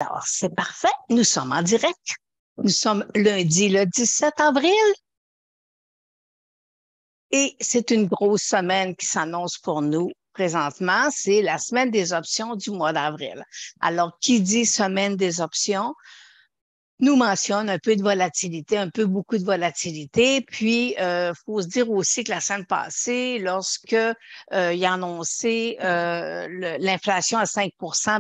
Alors, c'est parfait. Nous sommes en direct. Nous sommes lundi, le 17 avril, et c'est une grosse semaine qui s'annonce pour nous présentement. C'est la semaine des options du mois d'avril. Alors, qui dit semaine des options nous mentionne un peu de volatilité, un peu beaucoup de volatilité. Puis, faut se dire aussi que la semaine passée, lorsque il a annoncé l'inflation à 5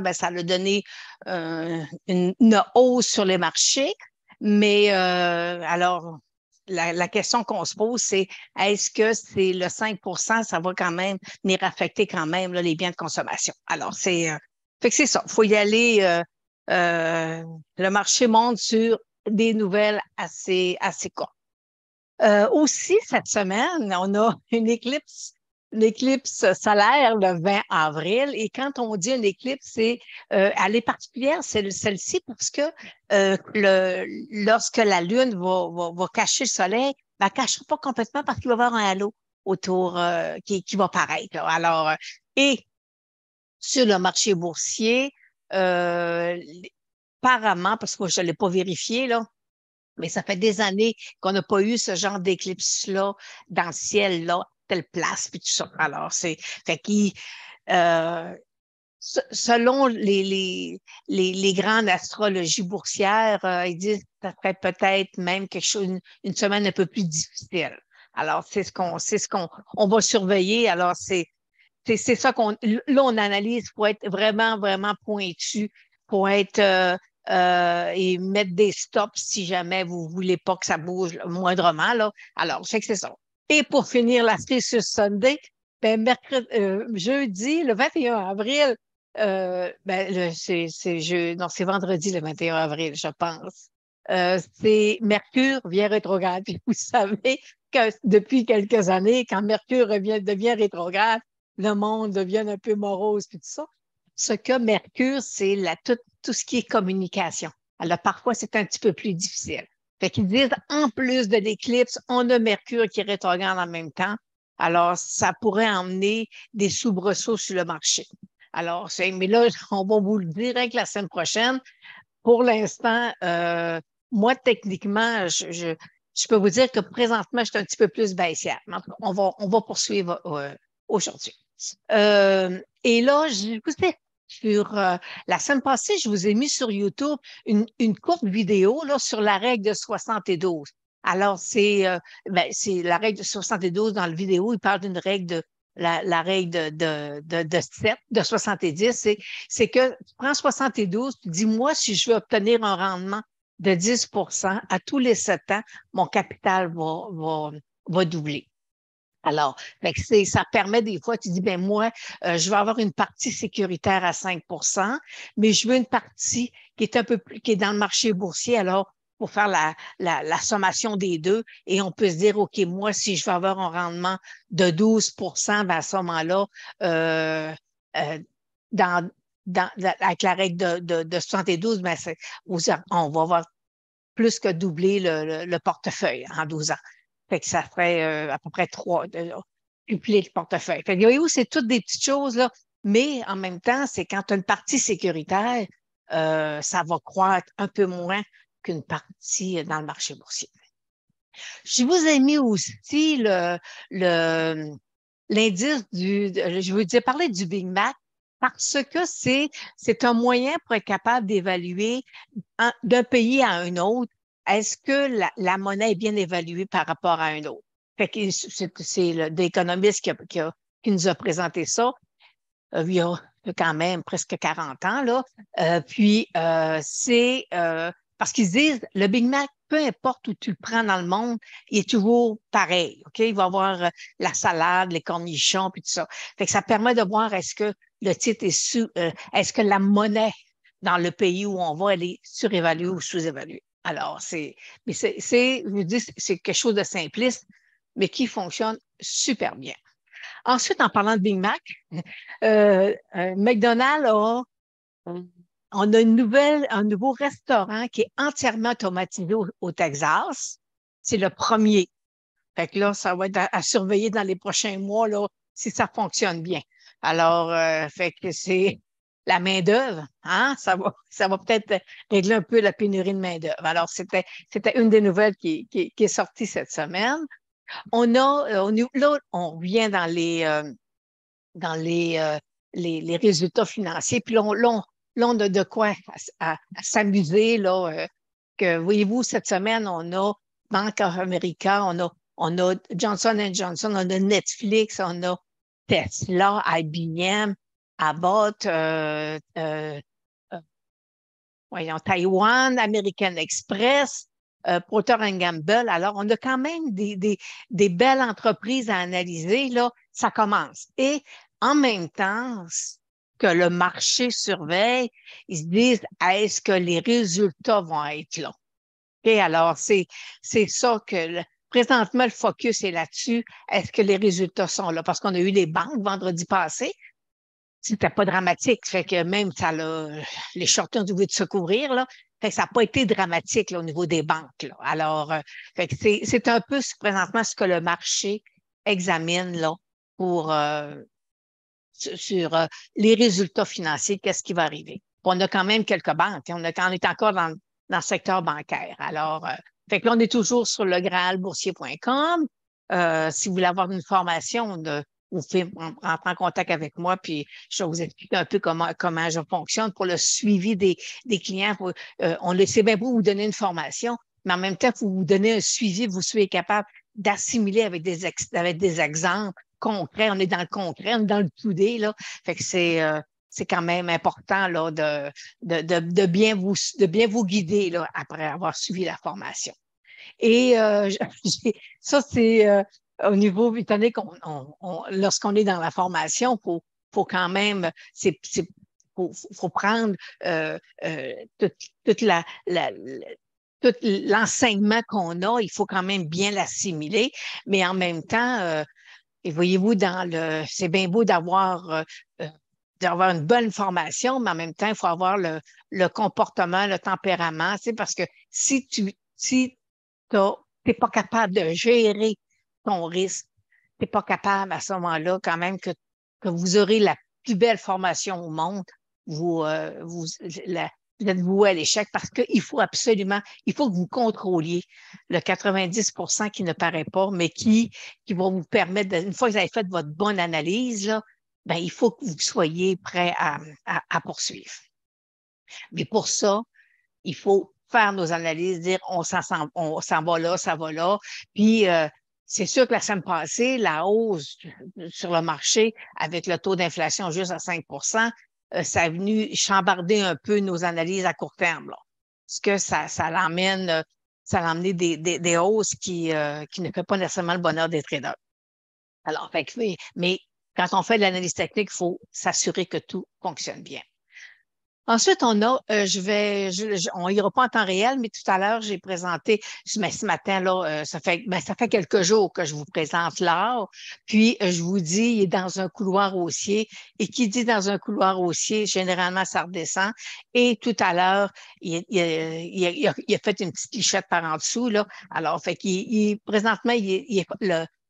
ben, ça a donné une hausse sur les marchés. Mais alors, la question qu'on se pose, c'est est-ce que c'est le 5 ça va quand même venir affecter quand même là, les biens de consommation? Alors, fait que c'est ça. Il faut y aller. Euh, le marché monte sur des nouvelles assez courtes. Aussi, cette semaine, on a une éclipse solaire le 20 avril. Et quand on dit une éclipse, elle est particulière, c'est celle-ci, parce que lorsque la Lune va cacher le Soleil, elle ne cachera pas complètement parce qu'il va y avoir un halo autour qui va paraître, là. Alors, et sur le marché boursier, euh, apparemment, parce que moi, je ne l'ai pas vérifié, là, mais ça fait des années qu'on n'a pas eu ce genre d'éclipse-là dans le ciel, là, telle place, puis tout ça. Alors, fait qu'il, euh, selon les grandes astrologies boursières, ils disent que ça serait peut-être même quelque chose, une semaine un peu plus difficile. Alors, on va surveiller. Alors, c'est ça là, on analyse pour être vraiment, vraiment pointu, pour être, et mettre des stops si jamais vous voulez pas que ça bouge moindrement, là. Alors, je sais que c'est ça. Et pour finir la sur Sunday, ben, jeudi, le 21 avril, ben, non, c'est vendredi le 21 avril, je pense. C'est Mercure vient rétrograde. Puis vous savez que depuis quelques années, quand Mercure devient rétrograde, le monde devient un peu morose, puis tout ça. Ce que Mercure, c'est tout ce qui est communication. Alors, parfois, c'est un petit peu plus difficile. Fait qu'ils disent, en plus de l'éclipse, on a Mercure qui rétrograde en même temps. Alors, ça pourrait emmener des soubresauts sur le marché. Alors, mais là, on va vous le dire avec la semaine prochaine. Pour l'instant, moi, techniquement, je peux vous dire que présentement, je suis un petit peu plus baissière. Mais en tout cas, on va poursuivre aujourd'hui. Et là, je vous ai sur la semaine passée, je vous ai mis sur YouTube une courte vidéo là, sur la règle de 72. Alors, c'est la règle de 72 dans la vidéo. Il parle d'une règle la règle de 7, de 70. C'est que tu prends 72, tu dis, moi, si je veux obtenir un rendement de 10 à tous les 7 ans, mon capital va doubler. Alors, fait que ça permet des fois, tu dis, ben moi, je vais avoir une partie sécuritaire à 5 mais je veux une partie qui est un peu plus, qui est dans le marché boursier. Alors, pour faire la sommation des deux, et on peut se dire, OK, moi, si je veux avoir un rendement de 12 ben à ce moment-là, euh, euh, dans, avec la règle de 72, ben on va avoir plus que doubler le portefeuille en 12 ans. Fait que ça ferait à peu près tripler le portefeuille. Fait que voyez-vous, c'est toutes des petites choses, là. Mais en même temps, c'est quand tu as une partie sécuritaire, ça va croître un peu moins qu'une partie dans le marché boursier. Je vous ai mis aussi le, l'indice je veux dire, parler du Big Mac parce que c'est un moyen pour être capable d'évaluer d'un pays à un autre, est-ce que la monnaie est bien évaluée par rapport à un autre? Fait que c'est l'économiste qui nous a présenté ça il y a quand même presque 40 ans, là. C'est parce qu'ils disent le Big Mac, peu importe où tu le prends dans le monde, il est toujours pareil. OK? Il va y avoir la salade, les cornichons, puis tout ça. Fait que ça permet de voir est-ce que le titre est-ce que la monnaie dans le pays où on va, elle est surévaluée ou sous-évaluée. Alors, je vous dis, c'est quelque chose de simpliste, mais qui fonctionne super bien. Ensuite, en parlant de Big Mac, McDonald's on a un nouveau restaurant qui est entièrement automatisé au Texas. C'est le premier. Fait que là, ça va être à surveiller dans les prochains mois, là, si ça fonctionne bien. Alors, fait que la main-d'œuvre, hein? Ça va peut-être régler un peu la pénurie de main-d'œuvre. Alors, c'était une des nouvelles qui est sortie cette semaine. Là, on vient dans les résultats financiers. Puis là, on a de quoi à s'amuser. Là, voyez-vous, cette semaine, on a Bank of America, on a Johnson Johnson, on a Netflix, on a Tesla, IBM, Abbott, voyons, Taïwan, American Express, Procter Gamble. Alors, on a quand même des belles entreprises à analyser. Là, ça commence. Et en même temps que le marché surveille, ils se disent, est-ce que les résultats vont être là? Okay, alors, c'est ça présentement, le focus est là-dessus. Est-ce que les résultats sont là? Parce qu'on a eu les banques vendredi passé. C'était pas dramatique. Fait que même les shorters ont dû se couvrir, là. Fait que ça n'a pas été dramatique là, au niveau des banques. Là. Alors, fait que c'est un peu présentement ce que le marché examine là, pour sur les résultats financiers, qu'est-ce qui va arriver. Puis on a quand même quelques banques. On est encore dans le secteur bancaire. Alors, fait que là, on est toujours sur le graalboursier.com. Si vous voulez avoir une formation, vous pouvez rentrer en contact avec moi, puis je vais vous expliquer un peu comment je fonctionne pour le suivi des clients. C'est bien beau vous donner une formation, mais en même temps, il faut vous donner un suivi, vous soyez capable d'assimiler avec des exemples concrets. On est dans le concret, on est dans le today, là. Fait que c'est quand même important là, de bien vous guider là, après avoir suivi la formation. Et ça, c'est au niveau, étant donné lorsqu'on est dans la formation, faut quand même, faut prendre toute, toute tout l'enseignement qu'on a, il faut quand même bien l'assimiler, mais en même temps, et voyez-vous, c'est bien beau d'avoir une bonne formation, mais en même temps, il faut avoir le comportement, le tempérament, parce que si t'es pas capable de gérer ton risque, t'es pas capable à ce moment-là quand même que vous aurez la plus belle formation au monde, vous, vous êtes voué à l'échec parce qu'il faut il faut que vous contrôliez le 90% qui ne paraît pas, mais qui va vous permettre, une fois que vous avez fait votre bonne analyse, là, ben, il faut que vous soyez prêt à poursuivre. Mais pour ça, il faut faire nos analyses, dire on s'en va là, ça va là. Puis, c'est sûr que la semaine passée, la hausse sur le marché avec le taux d'inflation juste à 5 ça a venu chambarder un peu nos analyses à court terme. Là. Parce que ça l'emmène, ça a amené des hausses qui ne fait pas nécessairement le bonheur des traders. Alors, mais quand on fait de l'analyse technique, il faut s'assurer que tout fonctionne bien. Ensuite, on a, on ira pas en temps réel, mais tout à l'heure, j'ai présenté, mais ce matin, là, ça fait quelques jours que je vous présente l'art. Puis, je vous dis, il est dans un couloir haussier. Et qui dit dans un couloir haussier, généralement, ça redescend. Et tout à l'heure, il a fait une petite lichette par en dessous, là. Alors, fait présentement,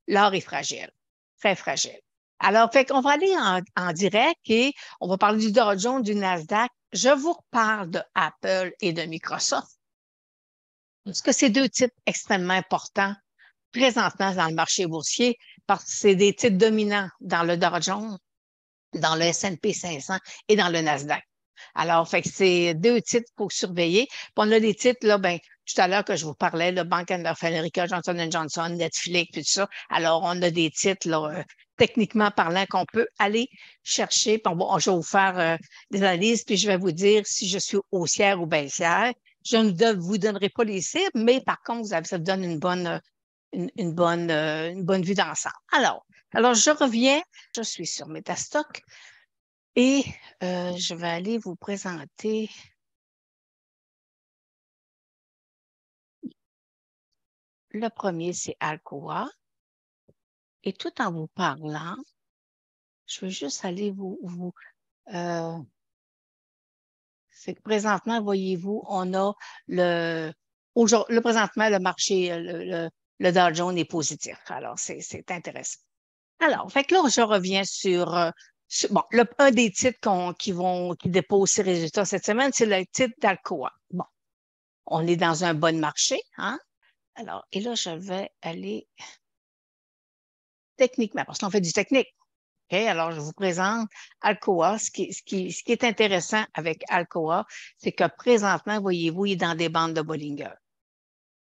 l'art est fragile, très fragile. Alors, fait qu'on va aller en direct et on va parler du Dow Jones, du Nasdaq. Je vous reparle de Apple et de Microsoft. Parce que c'est deux titres extrêmement importants présentement dans le marché boursier parce que c'est des titres dominants dans le Dow Jones, dans le S&P 500 et dans le Nasdaq. Alors, fait que c'est deux titres qu'il faut surveiller. Puis on a des titres, là, ben, tout à l'heure que je vous parlais, le Bank of America, Johnson Johnson, Netflix, tout ça. Alors, on a des titres, là, techniquement parlant, qu'on peut aller chercher. Puis je vais vous faire des analyses, puis je vais vous dire si je suis haussière ou baissière. Je ne vous donnerai pas les cibles, mais par contre, ça vous donne une bonne vue d'ensemble. Alors, je reviens, je suis sur Metastock. Et je vais aller vous présenter le premier, c'est Alcoa. Et tout en vous parlant, je vais juste aller c'est que présentement, voyez-vous, on a présentement, le marché, le Dow Jones est positif. Alors, c'est intéressant. Alors, fait que là, je reviens sur Bon, un des titres qui déposent ces résultats cette semaine, c'est le titre d'Alcoa. Bon, on est dans un bon marché, hein? Alors, et là, je vais aller techniquement, parce qu'on fait du technique. OK? Alors, je vous présente Alcoa. Ce qui est intéressant avec Alcoa, c'est que présentement, voyez-vous, il est dans des bandes de Bollinger.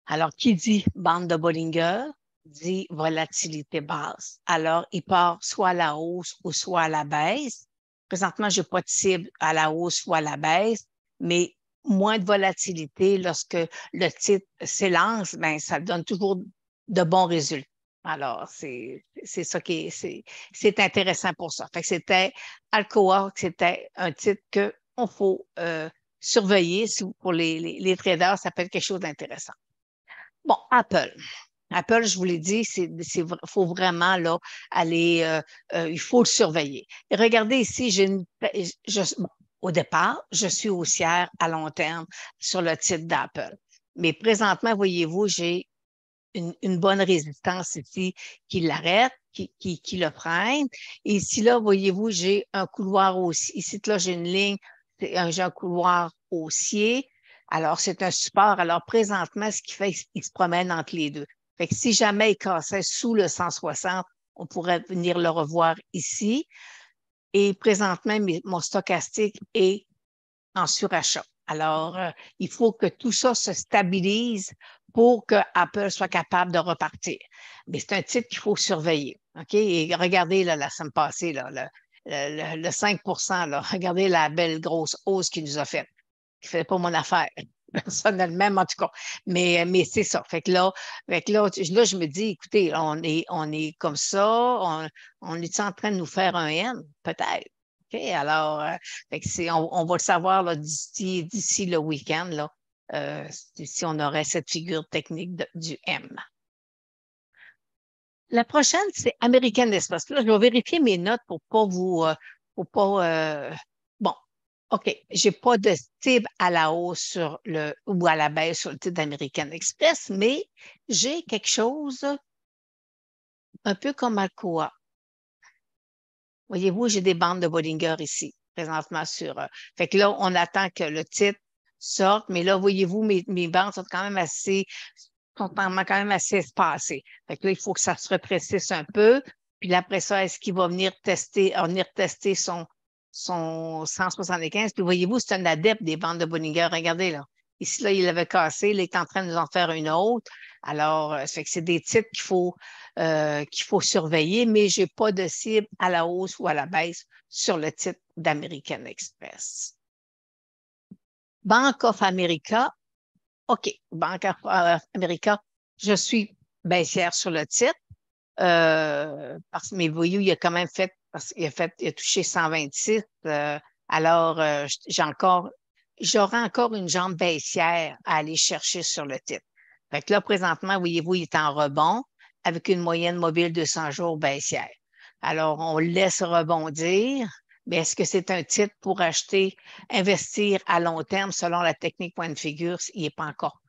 Alors, qui dit bande de Bollinger dit volatilité basse. Alors, il part soit à la hausse ou soit à la baisse. Présentement, je n'ai pas de cible à la hausse ou à la baisse, mais moins de volatilité lorsque le titre s'élance, ben, ça donne toujours de bons résultats. Alors, c'est ça c'est intéressant pour ça. Fait que c'était Alcoa, c'était un titre qu'on faut surveiller. Pour les traders, ça peut être quelque chose d'intéressant. Bon, Apple. Apple, je vous l'ai dit, faut vraiment là aller, il faut le surveiller. Et regardez ici, bon, au départ, je suis haussière à long terme sur le titre d'Apple. Mais présentement, voyez-vous, j'ai une bonne résistance ici qui l'arrête, qui le freine. Et ici, là, voyez-vous, j'ai un couloir haussier. Ici, là, j'ai une ligne, j'ai un couloir haussier. Alors, c'est un support. Alors, présentement, ce qu'il fait, il se promène entre les deux. Fait que si jamais il cassait sous le 160, on pourrait venir le revoir ici. Et présentement, mon stochastique est en surachat. Alors, il faut que tout ça se stabilise pour que Apple soit capable de repartir. Mais c'est un titre qu'il faut surveiller. OK? Et regardez là, la semaine passée, là, le 5 là, regardez la belle grosse hausse qu'il nous a faite, qui ne fait pas mon affaire. Personnellement, en tout cas. Mais c'est ça. Là, je me dis, écoutez, on est comme ça, on est en train de nous faire un N? Peut-être. OK, alors, fait que on va le savoir là, d'ici le week-end, là, si on aurait cette figure technique du M. La prochaine, c'est American Express. Là, je vais vérifier mes notes pour pas, bon, OK, j'ai pas de cible à la hausse ou à la baisse sur le titre d'American Express, mais j'ai quelque chose un peu comme Alcoa. Voyez-vous, j'ai des bandes de Bollinger ici, présentement fait que là, on attend que le titre sorte, mais là, voyez-vous, mes bandes sont quand même assez espacées. Fait que là, il faut que ça se rétrécisse un peu. Puis là, après ça, est-ce qu'il va venir tester son 175? Puis voyez-vous, c'est un adepte des bandes de Bollinger. Regardez là. Ici, là, il avait cassé. Là, il est en train de nous en faire une autre. Alors, fait que c'est des titres qu'il faut surveiller, mais je n'ai pas de cible à la hausse ou à la baisse sur le titre d'American Express. Bank of America. OK, Bank of America, je suis baissière sur le titre. Mais voyez, il a quand même fait, parce qu'il il a touché 126. Alors, j'aurai encore une jambe baissière à aller chercher sur le titre. Fait que là, présentement, voyez-vous, il est en rebond avec une moyenne mobile de 100 jours baissière. Alors, on le laisse rebondir, mais est-ce que c'est un titre pour investir à long terme selon la technique point de figure? Il n'est pas encore.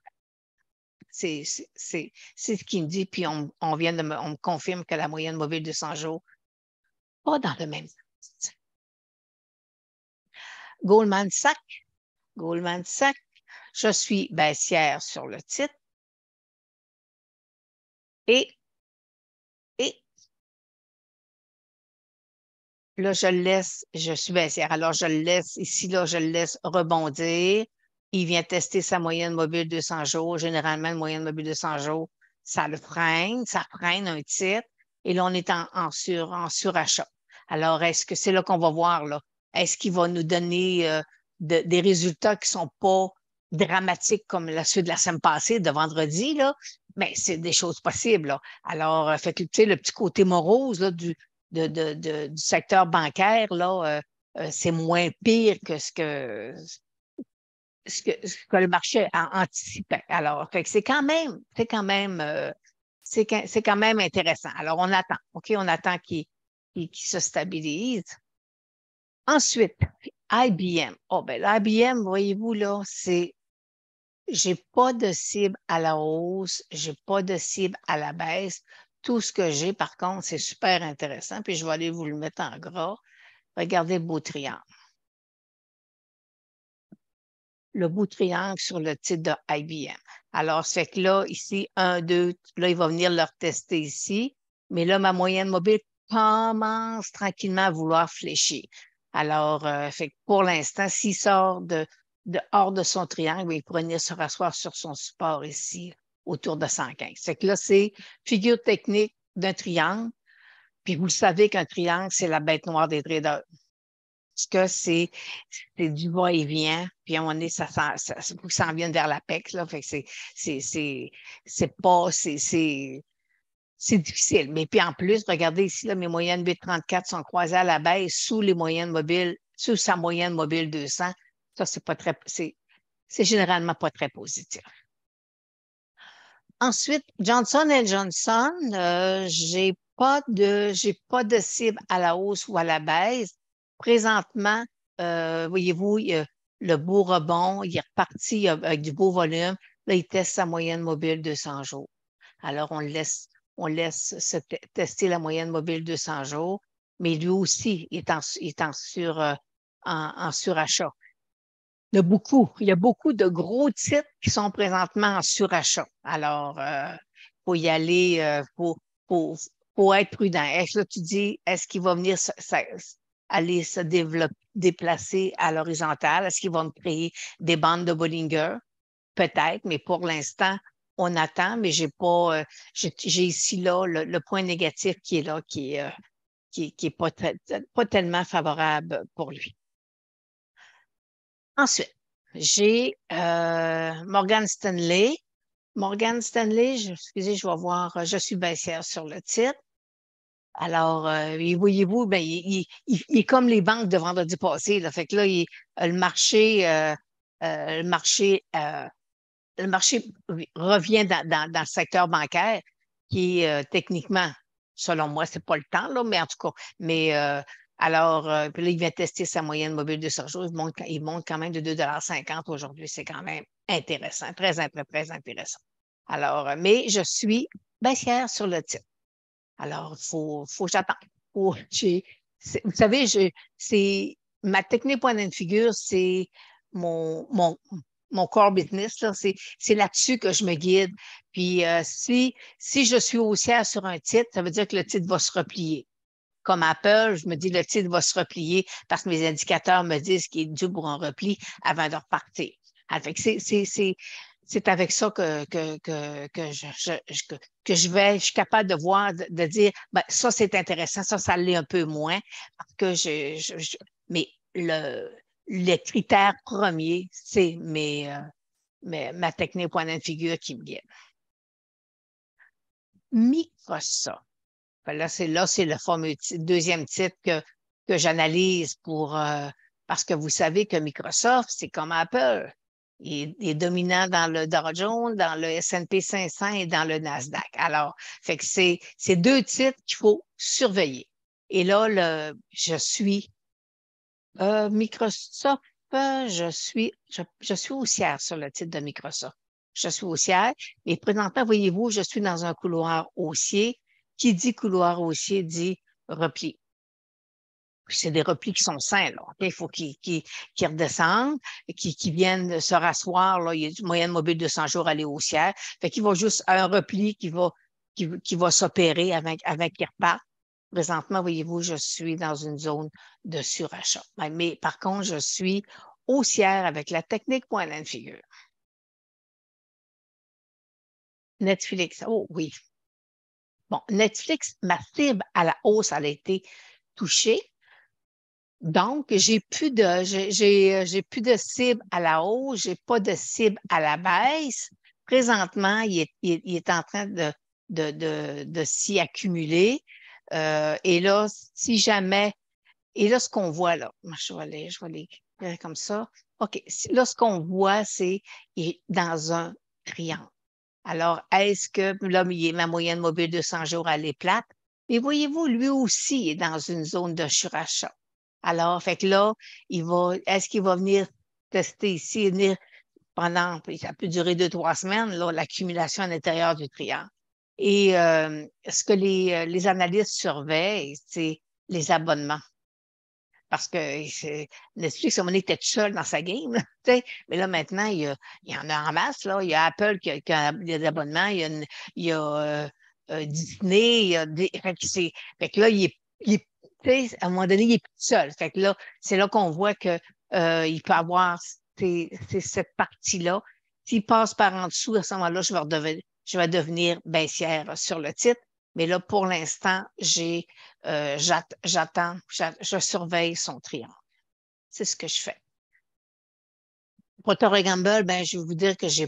C'est ce qu'il me dit, puis on me confirme que la moyenne mobile de 100 jours, pas dans le même sens. Goldman Sachs, je suis baissière sur le titre et là, je suis baissière. Alors, je le laisse ici, là, je le laisse rebondir. Il vient tester sa moyenne mobile de 100 jours. Généralement, une moyenne mobile de 100 jours, ça freine un titre. Et là, on est en surachat. Alors, est-ce que c'est là qu'on va voir, là? Est-ce qu'il va nous donner des résultats qui ne sont pas dramatiques comme ceux de la semaine passée, de vendredi, là? Mais c'est des choses possibles, là. Alors, fait que, tu sais, le petit côté morose, là, du secteur bancaire, là, c'est moins pire que ce que le marché anticipait. Alors, fait que c'est quand même intéressant. Alors, on attend, OK? On attend qu'il se stabilise. Ensuite, IBM. Oh, ben, l'IBM, voyez-vous, là, j'ai pas de cible à la hausse, j'ai pas de cible à la baisse. Tout ce que j'ai, par contre, c'est super intéressant, puis je vais aller vous le mettre en gras. Regardez le beau triangle. Le beau triangle sur le titre de IBM. Alors, c'est que là, ici, 1, 2, là, il va venir le retester ici. Mais là, ma moyenne mobile commence tranquillement à vouloir fléchir. Alors, fait que pour l'instant, s'il sort hors de son triangle, il pourrait venir se rasseoir sur son support ici, autour de 115. C'est que là, c'est figure technique d'un triangle. Puis vous savez qu'un triangle, c'est la bête noire des traders. Parce que c'est du va-et-vient, puis à un moment donné, faut que ça en vienne vers l'apex, là. Fait que c'est pas, c'est difficile. Mais puis en plus, regardez ici, là, mes moyennes 8,34 sont croisées à la baisse sous les moyennes mobiles, sous sa moyenne mobile 200. Ça, c'est généralement pas très positif. Ensuite, Johnson Johnson, j'ai pas de cible à la hausse ou à la baisse. Présentement, voyez-vous, il y a le beau rebond, il est reparti avec du beau volume. Là, il teste sa moyenne mobile 200 jours. Alors, on laisse tester la moyenne mobile 200 jours, mais lui aussi, il est en surachat. Il y a beaucoup de gros titres qui sont présentement en surachat. Alors, faut y aller, faut être prudent. Est-ce que tu dis, est-ce qu'il va venir aller se déplacer à l'horizontale? Est-ce qu'il va me créer des bandes de Bollinger? Peut-être, mais pour l'instant, on attend, mais j'ai pas, j'ai ici là le point négatif qui est là, qui est pas tellement favorable pour lui. Ensuite, j'ai Morgan Stanley. Morgan Stanley, excusez, je vais voir, je suis baissière sur le titre. Alors, voyez-vous, ben, il est comme les banques de vendredi passé. Là. Fait que là, le marché, le marché, le marché revient dans le secteur bancaire qui est techniquement, selon moi, c'est pas le temps, là, mais en tout cas, mais alors, puis là, il vient tester sa moyenne mobile de 100 jours. Il monte quand même de 2,50 $ aujourd'hui. C'est quand même intéressant, très intéressant. Alors, mais je suis baissière sur le titre. Alors, faut que j'attende. Vous savez, c'est ma technique point de figure, c'est mon, mon, mon core business, là, c'est là-dessus que je me guide. Puis si je suis haussière sur un titre, ça veut dire que le titre va se replier. Comme Apple, je me dis le titre va se replier parce que mes indicateurs me disent qu'il est dû pour un repli avant de repartir. Avec c'est avec ça que je suis capable de voir, de dire, ben, ça, c'est intéressant, ça l'est un peu moins, parce que mais le critère premier, c'est ma technique point de figure qui me guide. Microsoft. Ben là, c'est le fameux deuxième titre que j'analyse parce que vous savez que Microsoft, c'est comme Apple. Il est dominant dans le Dow Jones, dans le S&P 500 et dans le Nasdaq. Alors, fait que c'est deux titres qu'il faut surveiller. Et là, je suis Microsoft, je suis haussière sur le titre de Microsoft. Je suis haussière, mais présentement, voyez-vous, je suis dans un couloir haussier. Qui dit couloir haussier dit repli. C'est des replis qui sont sains, là. Il faut qu'ils redescendent, qu'ils viennent se rasseoir. Là. Il y a une moyenne mobile de 100 jours, aller haussière. Fait qu'il va juste un repli qui va s'opérer avec qu'ils repartent. Présentement, voyez-vous, je suis dans une zone de surachat. Mais par contre, je suis haussière avec la technique point de figure. Netflix, oh oui. Bon, Netflix, ma cible à la hausse, elle a été touchée. Donc, j'ai plus de cible à la hausse, j'ai pas de cible à la baisse. Présentement, il est en train de s'y accumuler. Et là, si jamais, et là, ce qu'on voit là, je vais aller comme ça. OK. Là, ce qu'on voit, c'est il est dans un triangle. Alors, est-ce que là, ma moyenne mobile de 100 jours, elle est plate? Mais voyez-vous, lui aussi est dans une zone de surachat. Alors, fait que là, est-ce qu'il va venir tester ici, ça peut durer 2, 3 semaines, là, l'accumulation à l'intérieur du triangle. Et ce que les analystes surveillent, c'est les abonnements. parce que Netflix, à un moment donné, était tout seul dans sa game, là, tu sais. Mais là, maintenant, il y en a en masse, là. Il y a Apple qui a des abonnements, il y a Disney, il y a des. Fait que là, tu sais, à un moment donné, il est plus seul. Fait que là, c'est là qu'on voit que il peut avoir cette partie-là. S'il passe par en dessous, à ce moment-là, je vais devenir baissière sur le titre. Mais là, pour l'instant, je surveille son triangle. C'est ce que je fais. Procter et Gamble, ben, je vais vous dire que je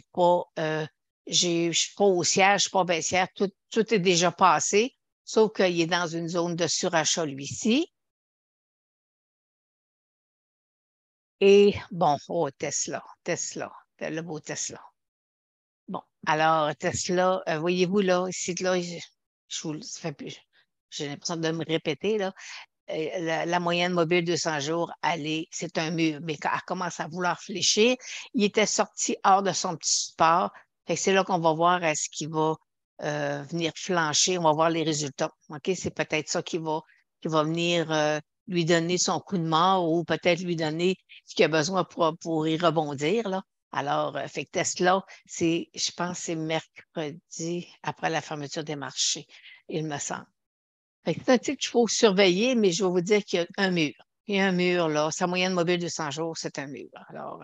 suis pas haussière, je suis pas baissière, tout est déjà passé, sauf qu'il est dans une zone de surachat, lui-ci. Et bon, oh, le beau Tesla. Bon, alors Tesla, voyez-vous là, ici, là, ça fait plus, j'ai l'impression de me répéter, là. La moyenne mobile 200 jours, c'est un mur, mais quand elle commence à vouloir fléchir, il était sorti hors de son petit support. Fait que c'est là qu'on va voir est-ce qu'il va venir flancher, on va voir les résultats. OK? C'est peut-être ça qui va venir lui donner son coup de mort ou peut-être lui donner ce qu'il a besoin pour y rebondir, là. Alors, fait que Tesla, je pense que c'est mercredi après la fermeture des marchés, il me semble. Fait que c'est un titre qu'il faut surveiller, mais je vais vous dire qu'il y a un mur. Il y a un mur, là. Sa moyenne mobile de 100 jours, c'est un mur. Alors,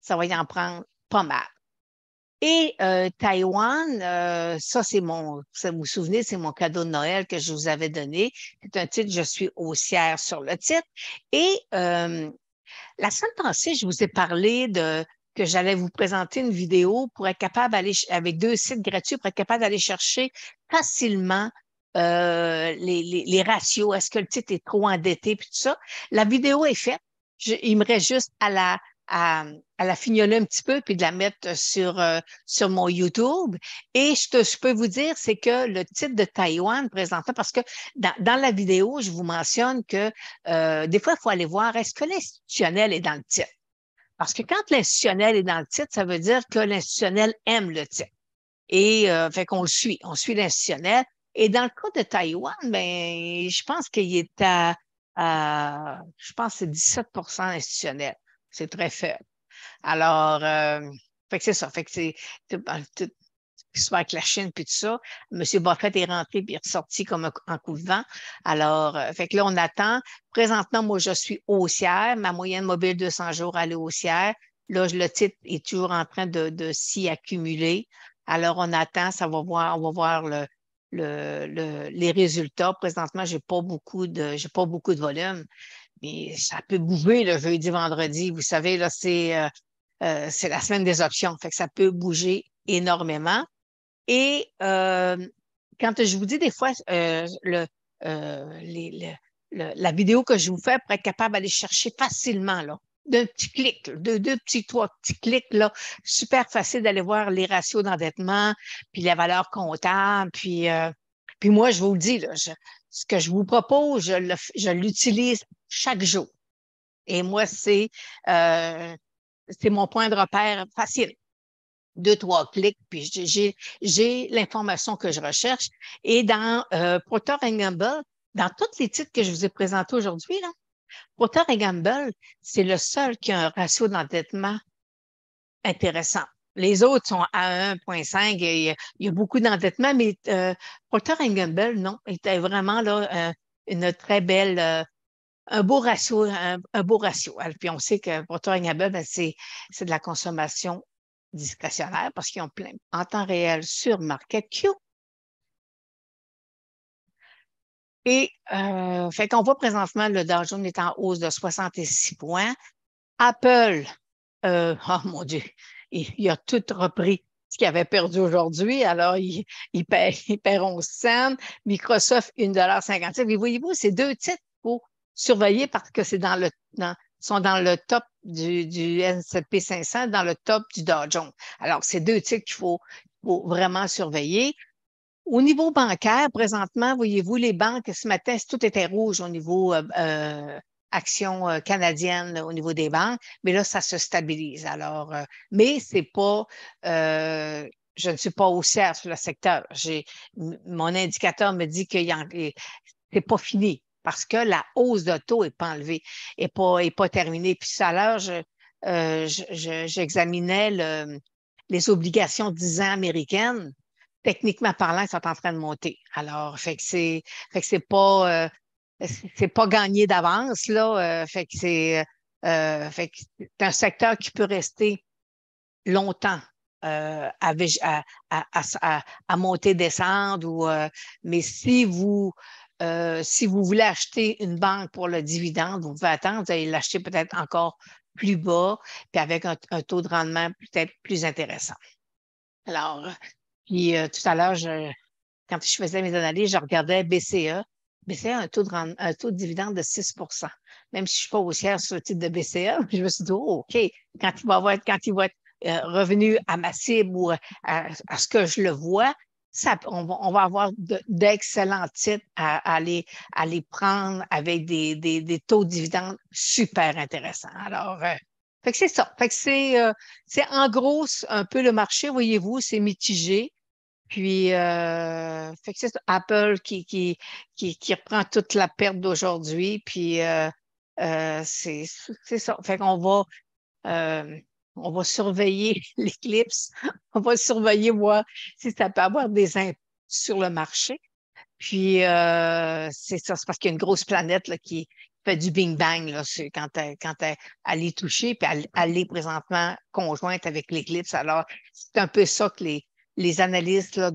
ça va y en prendre pas mal. Et Taïwan, vous vous souvenez, c'est mon cadeau de Noël que je vous avais donné. C'est un titre, je suis haussière sur le titre. Et la semaine passée, je vous ai parlé que j'allais vous présenter une vidéo pour être capable d'aller, avec 2 sites gratuits, pour être capable d'aller chercher facilement les ratios. Est-ce que le titre est trop endetté, puis tout ça. La vidéo est faite. Il me reste juste à la fignoler un petit peu puis de la mettre sur mon YouTube. Et je peux vous dire, c'est que le titre de Taïwan présentement, parce que dans la vidéo, je vous mentionne que des fois, il faut aller voir, est-ce que l'institutionnel est dans le titre? Parce que quand l'institutionnel est dans le titre, ça veut dire que l'institutionnel aime le titre. Et fait qu'on le suit, on suit l'institutionnel. Et dans le cas de Taïwan, ben, je pense qu'il est je pense que c'est 17% institutionnel. C'est très faible. Alors, fait que c'est ça. Fait que tout qui se fait avec la Chine puis tout ça. M. Buffett est rentré puis est ressorti comme un coup de vent. Alors, fait que là, on attend. Présentement, moi, je suis haussière. Ma moyenne mobile 200 jours, elle est haussière. Là, le titre est toujours en train de s'y accumuler. Alors, on attend, on va voir les résultats. Présentement, j'ai pas beaucoup de volume, mais ça peut bouger le jeudi, vendredi. Vous savez, là, c'est la semaine des options. Fait que ça peut bouger énormément. Et quand je vous dis des fois, la vidéo que je vous fais pour être capable d'aller chercher facilement, là, d'un petit clic, trois petits clics, là, super facile d'aller voir les ratios d'endettement, puis la valeur comptable, puis moi, je vous le dis, là, ce que je vous propose, je l'utilise chaque jour. Et moi, c'est mon point de repère facile. 2, 3 clics, puis j'ai l'information que je recherche. Et dans Procter Gamble, dans tous les titres que je vous ai présentés aujourd'hui, là, Procter Gamble, c'est le seul qui a un ratio d'endettement intéressant. Les autres sont à 1,5. Il y a beaucoup d'endettement, mais Procter Gamble, non, était vraiment là une très belle, un beau ratio, un beau ratio. Puis on sait que Procter Gamble, ben, c'est de la consommation discrétionnaire parce qu'ils ont plein en temps réel sur MarketQ. Et fait qu'on voit présentement le Dow Jones est en hausse de 66 points. Apple, oh mon Dieu, il a tout repris ce qu'il avait perdu aujourd'hui. Alors, il perd 11 cents. Microsoft, 1,57 $. Et voyez-vous, c'est 2 titres pour surveiller parce que sont dans le top du S&P 500, dans le top du Dow Jones. Alors, c'est 2 titres faut vraiment surveiller. Au niveau bancaire, présentement, voyez-vous, les banques, ce matin, tout était rouge au niveau actions canadiennes, au niveau des banques, mais là, ça se stabilise. Alors, mais c'est pas, je ne suis pas haussière sur le secteur. Mon indicateur me dit que c'est pas fini. parce que la hausse de taux n'est pas enlevée, n'est pas terminée. Puis tout à l'heure, j'examinais les obligations 10 ans américaines. Techniquement parlant, elles sont en train de monter. Alors, fait que c'est pas gagné d'avance, là. Fait que c'est un secteur qui peut rester longtemps à monter, descendre. Mais si vous voulez acheter une banque pour le dividende, vous pouvez attendre, vous allez l'acheter peut-être encore plus bas, puis avec un taux de rendement peut-être plus intéressant. Alors, puis tout à l'heure, quand je faisais mes analyses, je regardais BCE. BCE a un taux de dividende de 6. Même si je ne suis pas haussière sur le titre de BCE, je me suis dit, oh, OK, quand il va être revenu à ma cible ou à ce que je le vois, on va avoir d'excellents titres à les prendre avec des taux de dividende super intéressants. Alors, fait que c'est ça. Fait que c'est en gros un peu le marché, voyez-vous, c'est mitigé. Puis, fait que c'est ça, Apple qui reprend toute la perte d'aujourd'hui. Puis, c'est ça. Fait euh, on va surveiller l'éclipse. On va surveiller, voir si ça peut avoir des impacts sur le marché. Puis, c'est ça, c'est parce qu'il y a une grosse planète là, qui fait du Bing Bang là, quand elle est touchée, puis elle est présentement conjointe avec l'éclipse. Alors, c'est un peu ça que les analystes là,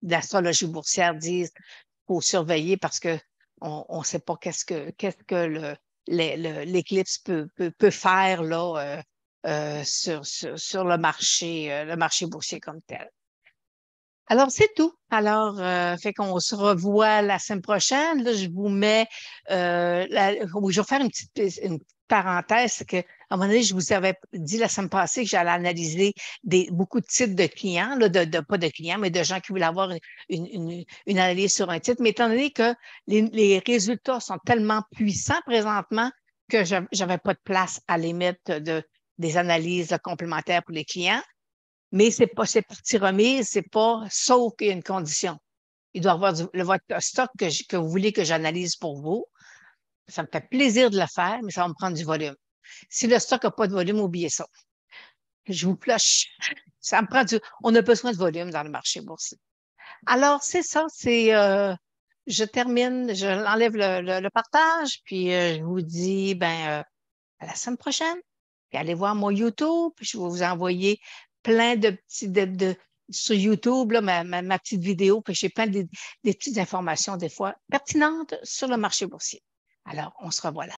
d'astrologie boursière disent qu'il faut surveiller parce qu'on ne sait pas qu'est-ce que l'éclipse peut faire là, sur le marché boursier comme tel. Alors, c'est tout. Alors, fait qu'on se revoit la semaine prochaine. Là, je vous mets, oui, je vais faire une petite parenthèse, c'est que, à un moment donné, je vous avais dit la semaine passée que j'allais analyser beaucoup de titres de clients, là, pas de clients, mais de gens qui voulaient avoir une analyse sur un titre. Mais étant donné que les résultats sont tellement puissants présentement que je n'avais pas de place à les mettre des analyses complémentaires pour les clients. Mais c'est partie remise, c'est pas, sauf qu'il y a une condition. Il doit y avoir votre stock que vous voulez que j'analyse pour vous. Ça me fait plaisir de le faire, mais ça va me prendre du volume. Si le stock n'a pas de volume, oubliez ça. Je vous flush. Ça me prend on a besoin de volume dans le marché boursier. Alors, c'est ça, je termine, je enlève le partage, puis je vous dis, à la semaine prochaine. Puis allez voir mon YouTube, puis je vais vous envoyer plein de petits sur YouTube, là, ma petite vidéo, puis j'ai plein des petites informations des fois pertinentes sur le marché boursier. Alors, on se revoit là.